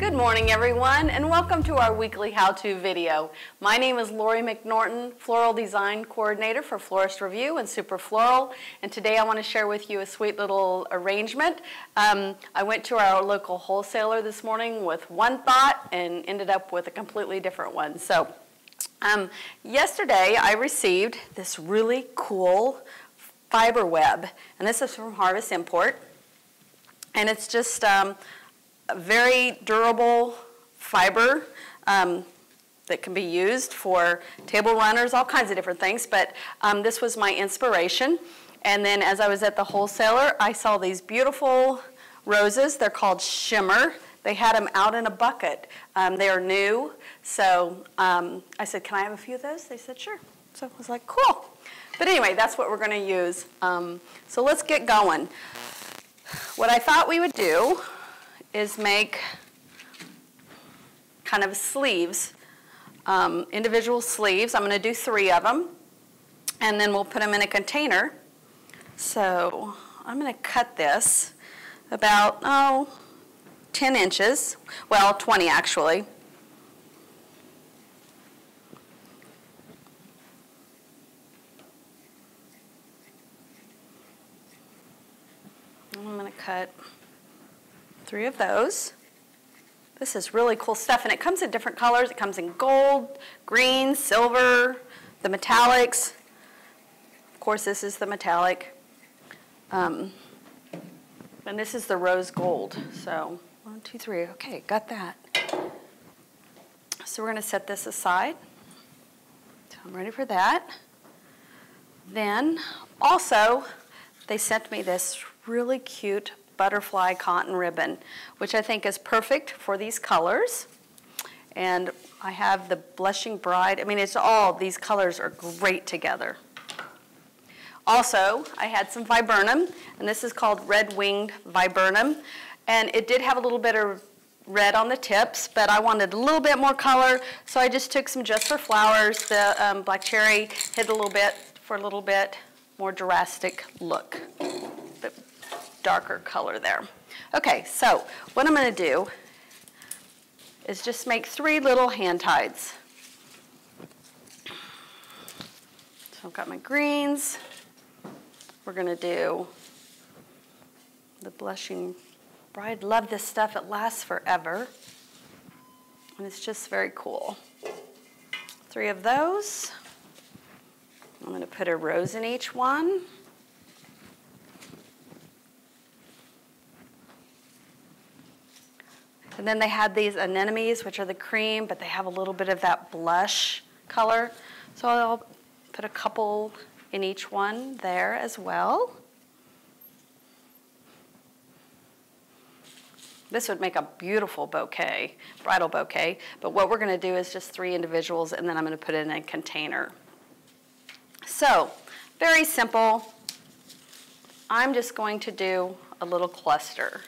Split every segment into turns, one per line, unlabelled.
Good morning everyone and welcome to our weekly how-to video. My name is Lori McNorton, Floral Design Coordinator for Florist Review and Super Floral, and today I want to share with you a sweet little arrangement. I went to our local wholesaler this morning with one thought and ended up with a completely different one. So yesterday I received this really cool fiber web, and this is from Harvest Import, and it's just a very durable fiber that can be used for table runners, all kinds of different things, but this was my inspiration. And then as I was at the wholesaler, I saw these beautiful roses. They're called Shimmer. They had them out in a bucket. They are new, so I said, can I have a few of those? They said, sure. So I was like, cool. But anyway, that's what we're going to use. So let's get going. What I thought we would do is make kind of sleeves, individual sleeves. I'm going to do 3 of them, and then we'll put them in a container. So I'm going to cut this about, 10 inches, well, 20 actually. I'm going to cut 3 of those. This is really cool stuff, and it comes in different colors. It comes in gold, green, silver, the metallics. Of course, this is the metallic. And this is the rose gold. So 1, 2, 3. Okay, got that. So we're going to set this aside. So I'm ready for that. Then also, they sent me this really cute butterfly cotton ribbon, which I think is perfect for these colors. And I have the Blushing Bride. I mean, it's all, these colors are great together. Also, I had some viburnum, and this is called red-winged viburnum. And it did have a little bit of red on the tips, but I wanted a little bit more color, so I just took some Just for Flowers. The black cherry hid a little bit for a little bit more drastic look. But darker color there. Okay, so what I'm going to do is just make 3 little hand tides. So I've got my greens. We're going to do the Blushing Bride. Love this stuff. It lasts forever. And it's just very cool. 3 of those. I'm going to put a rose in each one. And then they had these Anemones, which are the cream, but they have a little bit of that blush color. So I'll put a couple in each one there as well. This would make a beautiful bouquet, bridal bouquet. But what we're going to do is just 3 individuals, and then I'm going to put it in a container. So, very simple. I'm just going to do a little cluster.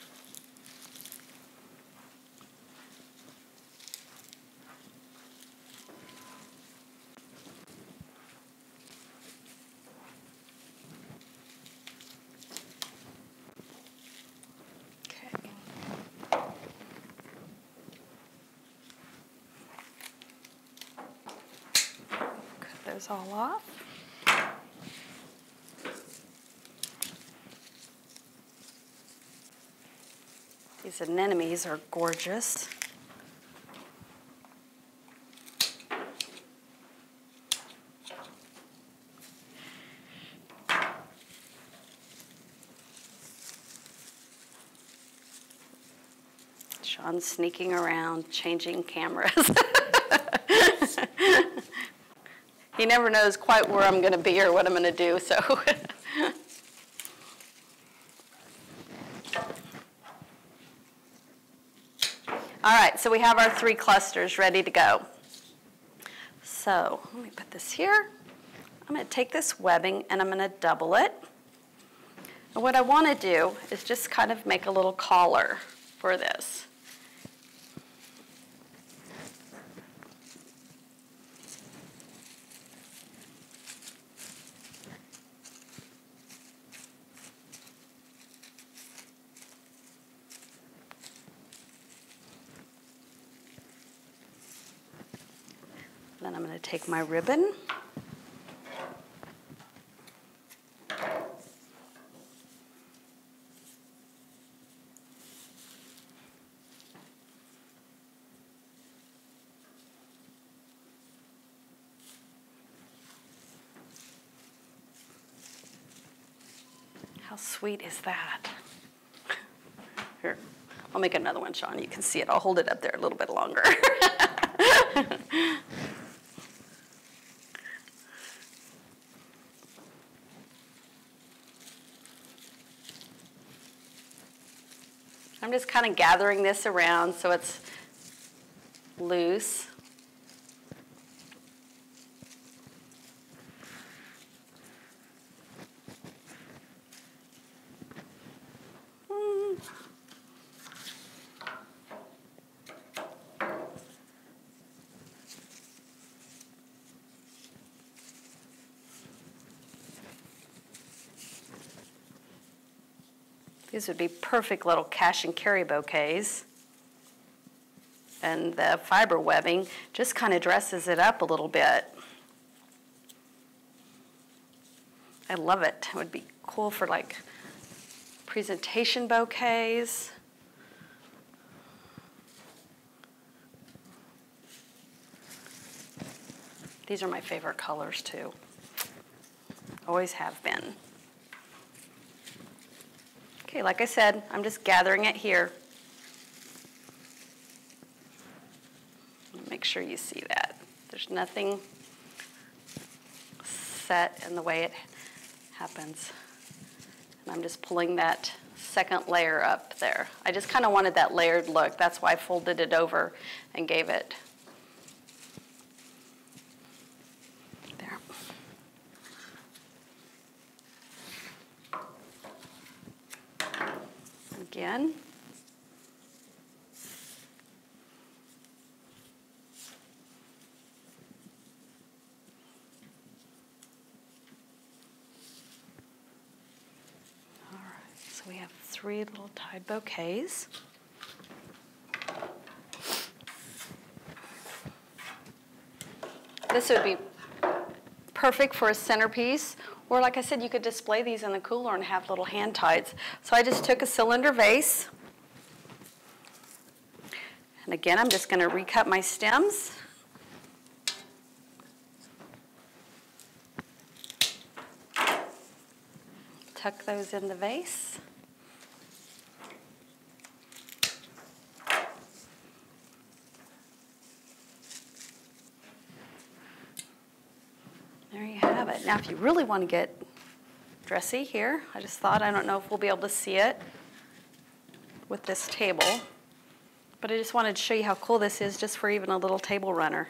Those all off. These anemones are gorgeous. Sean's sneaking around, changing cameras. He never knows quite where I'm going to be or what I'm going to do, so. All right, so we have our 3 clusters ready to go. So let me put this here. I'm going to take this webbing and I'm going to double it. And what I want to do is just kind of make a little collar for this. Then I'm going to take my ribbon. How sweet is that? Here, I'll make another one, Sean. You can see it. I'll hold it up there a little bit longer. I'm just kind of gathering this around so it's loose. These would be perfect little cash and carry bouquets. And the fiber webbing just kind of dresses it up a little bit. I love it. It would be cool for like presentation bouquets. These are my favorite colors too. Always have been. Okay, like I said, I'm just gathering it here. Make sure you see that. There's nothing set in the way it happens. And I'm just pulling that second layer up there. I just kind of wanted that layered look. That's why I folded it over and gave it there. Again. All right, so we have 3 little tied bouquets. This would be perfect for a centerpiece. Or like I said, you could display these in the cooler and have little hand ties. So I just took a cylinder vase. And again, I'm just going to recut my stems. Tuck those in the vase. There you have it. Now, if you really want to get dressy here, I just thought, I don't know if we'll be able to see it with this table, but I just wanted to show you how cool this is just for even a little table runner.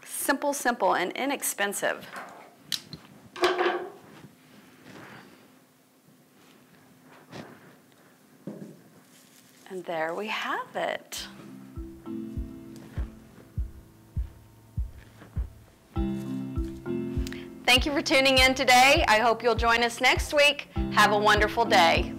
Simple, simple, and inexpensive. And there we have it. Thank you for tuning in today. I hope you'll join us next week. Have a wonderful day.